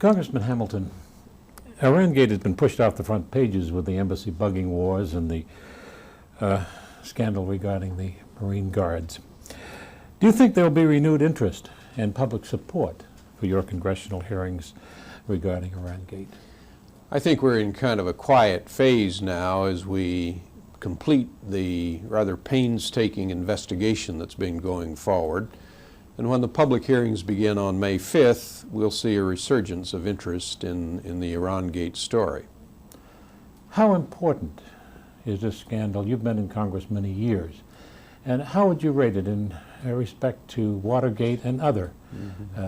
Congressman Hamilton, Iran-Gate has been pushed off the front pages with the embassy bugging wars and the scandal regarding the Marine Guards. Do you think there will be renewed interest and public support for your congressional hearings regarding Iran-Gate? I think we're in kind of a quiet phase now as we complete the rather painstaking investigation that's been going forward. And when the public hearings begin on May 5th, we'll see a resurgence of interest in the Iran-Gate story. How important is this scandal? You've been in Congress many years. And how would you rate it in respect to Watergate and other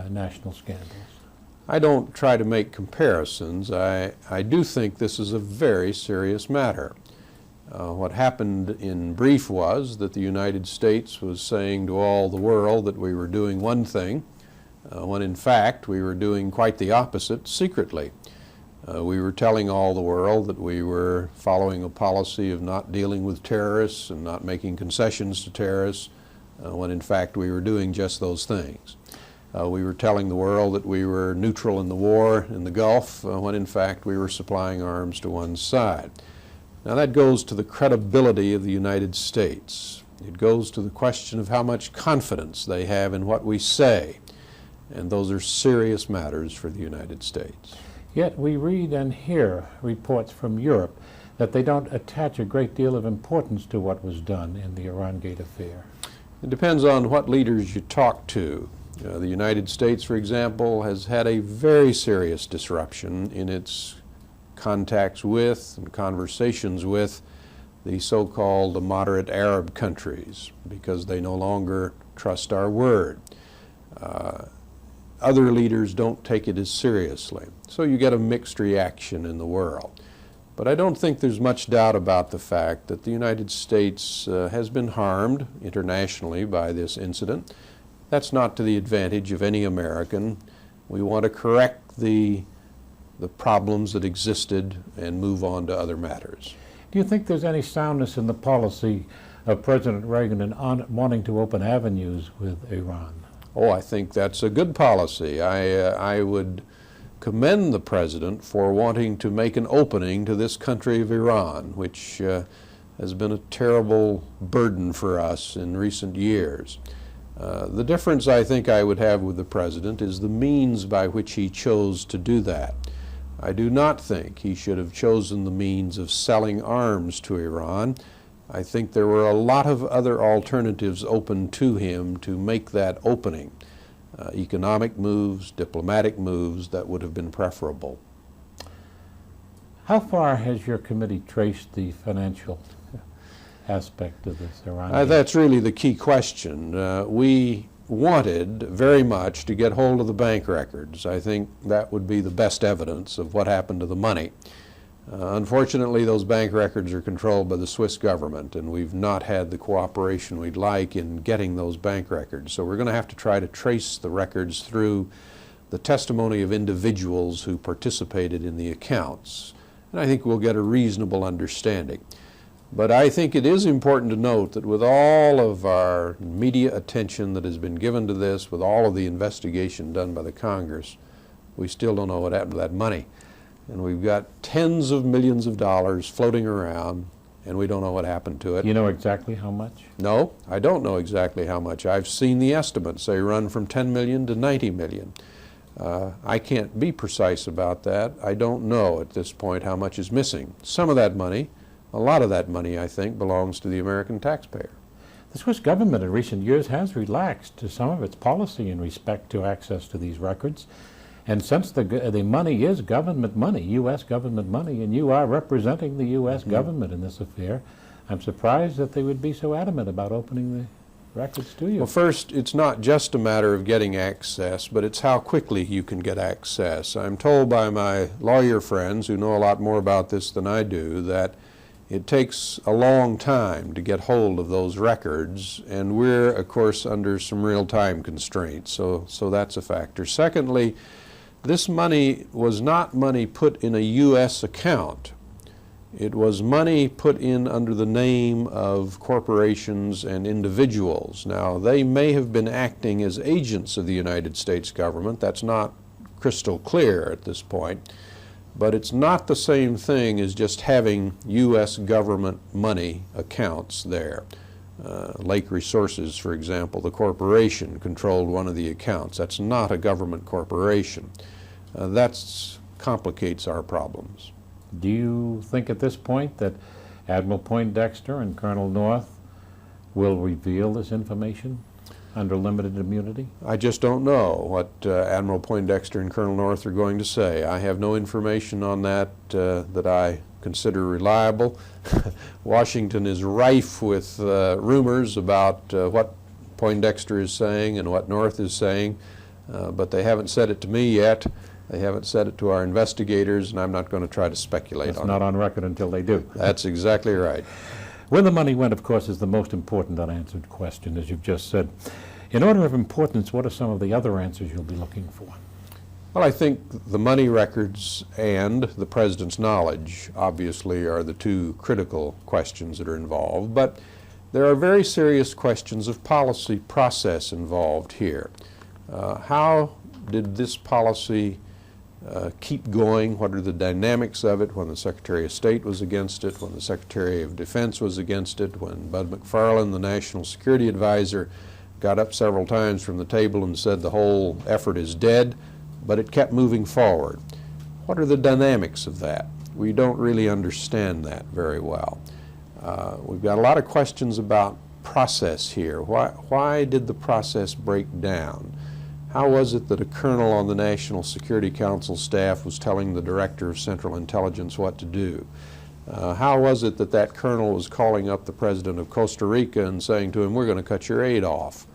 national scandals? I don't try to make comparisons. I do think this is a very serious matter. What happened in brief was that the United States was saying to all the world that we were doing one thing, when in fact we were doing quite the opposite secretly. We were telling all the world that we were following a policy of not dealing with terrorists and not making concessions to terrorists, when in fact we were doing just those things. We were telling the world that we were neutral in the war in the Gulf, when in fact we were supplying arms to one side. Now that goes to the credibility of the United States. It goes to the question of how much confidence they have in what we say. And those are serious matters for the United States. Yet we read and hear reports from Europe that they don't attach a great deal of importance to what was done in the Iran-Gate affair. It depends on what leaders you talk to. The United States, for example, has had a very serious disruption in its contacts with and conversations with the so-called moderate Arab countries because they no longer trust our word. Other leaders don't take it as seriously. So you get a mixed reaction in the world. But I don't think there's much doubt about the fact that the United States has been harmed internationally by this incident. That's not to the advantage of any American. We want to correct the problems that existed and move on to other matters. Do you think there's any soundness in the policy of President Reagan in wanting to open avenues with Iran? Oh, I think that's a good policy. I would commend the President for wanting to make an opening to this country of Iran, which has been a terrible burden for us in recent years. The difference I think I would have with the President is the means by which he chose to do that. I do not think he should have chosen the means of selling arms to Iran. I think there were a lot of other alternatives open to him to make that opening. Economic moves, diplomatic moves, that would have been preferable. How far has your committee traced the financial aspect of this Iran? That's really the key question. We wanted very much to get hold of the bank records. I think that would be the best evidence of what happened to the money. Unfortunately, those bank records are controlled by the Swiss government, and we've not had the cooperation we'd like in getting those bank records. So we're going to have to try to trace the records through the testimony of individuals who participated in the accounts. And I think we'll get a reasonable understanding. But I think it is important to note that with all of our media attention that has been given to this, with all of the investigation done by the Congress, we still don't know what happened to that money. And we've got tens of millions of dollars floating around, and we don't know what happened to it. You know exactly how much? No, I don't know exactly how much. I've seen the estimates. They run from 10 million to 90 million. I can't be precise about that. I don't know at this point how much is missing. Some of that money, a lot of that money, I think, belongs to the American taxpayer. The Swiss government in recent years has relaxed some of its policy in respect to access to these records. And since the money is government money, U.S. government money, and you are representing the U.S. government in this affair, I'm surprised that they would be so adamant about opening the records to you. Well, first, it's not just a matter of getting access, but it's how quickly you can get access. I'm told by my lawyer friends who know a lot more about this than I do that it takes a long time to get hold of those records, and we're, of course, under some real time constraints, so that's a factor. Secondly, this money was not money put in a U.S. account. It was money put in under the name of corporations and individuals. Now, they may have been acting as agents of the United States government. That's not crystal clear at this point. But it's not the same thing as just having U.S. government money accounts there. Lake Resources, for example, the corporation controlled one of the accounts. That's not a government corporation. That complicates our problems. Do you think at this point that Admiral Poindexter and Colonel North will reveal this information under limited immunity? I just don't know what Admiral Poindexter and Colonel North are going to say. I have no information on that that I consider reliable. Washington is rife with rumors about what Poindexter is saying and what North is saying, but they haven't said it to me yet. They haven't said it to our investigators, and I'm not going to try to speculate on it. It's not on record until they do. That's exactly right. Where the money went, of course, is the most important unanswered question, as you've just said. In order of importance, what are some of the other answers you'll be looking for? Well, I think the money records and the President's knowledge, obviously, are the two critical questions that are involved. But there are very serious questions of policy process involved here. How did this policy keep going? What are the dynamics of it when the Secretary of State was against it, when the Secretary of Defense was against it, when Bud McFarlane, the National Security Advisor, got up several times from the table and said the whole effort is dead, but it kept moving forward. What are the dynamics of that? We don't really understand that very well. We've got a lot of questions about process here. Why did the process break down? How was it that a colonel on the National Security Council staff was telling the Director of Central Intelligence what to do? How was it that that colonel was calling up the President of Costa Rica and saying to him, we're going to cut your aid off?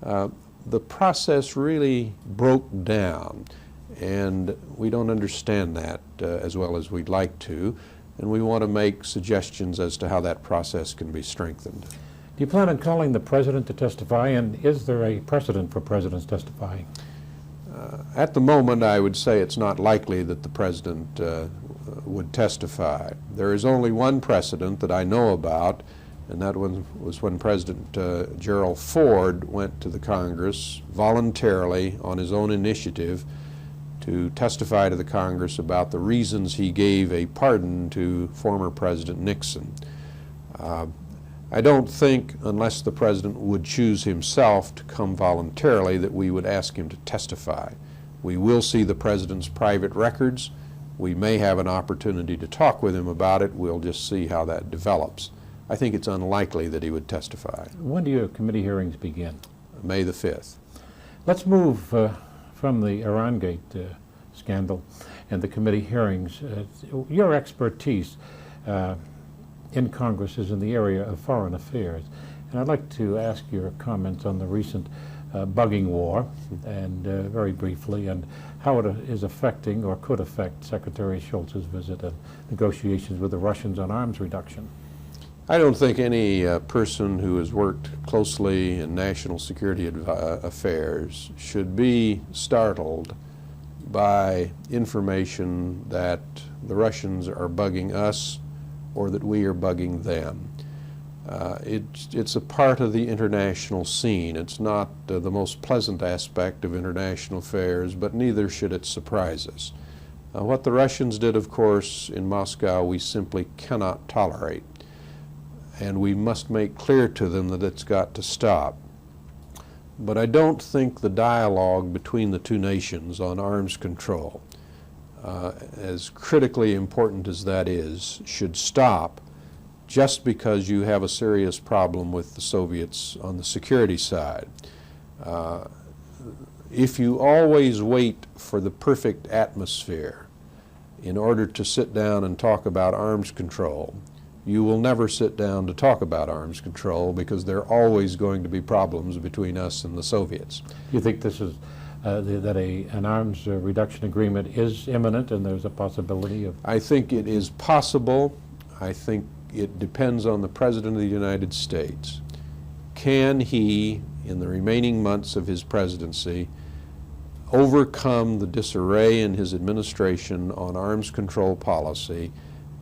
The process really broke down, and we don't understand that as well as we'd like to, and we want to make suggestions as to how that process can be strengthened. Do you plan on calling the President to testify, and is there a precedent for presidents testifying? At the moment, I would say it's not likely that the President would testify. There is only one precedent that I know about, and that one was when President Gerald Ford went to the Congress voluntarily on his own initiative to testify to the Congress about the reasons he gave a pardon to former President Nixon. I don't think, unless the President would choose himself to come voluntarily, that we would ask him to testify. We will see the President's private records. We may have an opportunity to talk with him about it. We'll just see how that develops. I think it's unlikely that he would testify. When do your committee hearings begin? May the 5th. Let's move from the Iran-Gate scandal and the committee hearings. Your expertise in Congress is in the area of foreign affairs, and I'd like to ask your comments on the recent bugging war, and very briefly, and how it is affecting or could affect Secretary Shultz's visit and negotiations with the Russians on arms reduction. I don't think any person who has worked closely in national security affairs should be startled by information that the Russians are bugging us or that we are bugging them. It's a part of the international scene. It's not the most pleasant aspect of international affairs, but neither should it surprise us. What the Russians did, of course, in Moscow, we simply cannot tolerate. And we must make clear to them that it's got to stop. But I don't think the dialogue between the two nations on arms control, as critically important as that is, should stop just because you have a serious problem with the Soviets on the security side. If you always wait for the perfect atmosphere in order to sit down and talk about arms control, you will never sit down to talk about arms control because there are always going to be problems between us and the Soviets. You think this is that an arms reduction agreement is imminent and there's a possibility of? I think it is possible. I think it depends on the President of the United States. Can he, in the remaining months of his presidency, overcome the disarray in his administration on arms control policy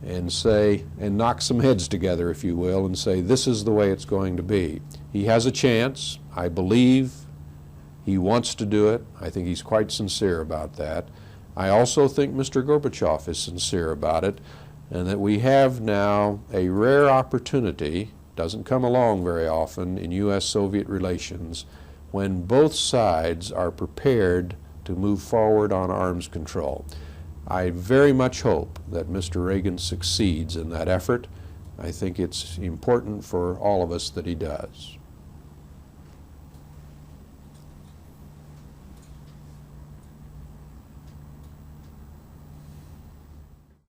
and say, and knock some heads together, if you will, and say, this is the way it's going to be? He has a chance. I believe He wants to do it. I think he's quite sincere about that. I also think Mr. Gorbachev is sincere about it, and that we have now a rare opportunity, doesn't come along very often in U.S.-Soviet relations, when both sides are prepared to move forward on arms control. I very much hope that Mr. Reagan succeeds in that effort. I think it's important for all of us that he does.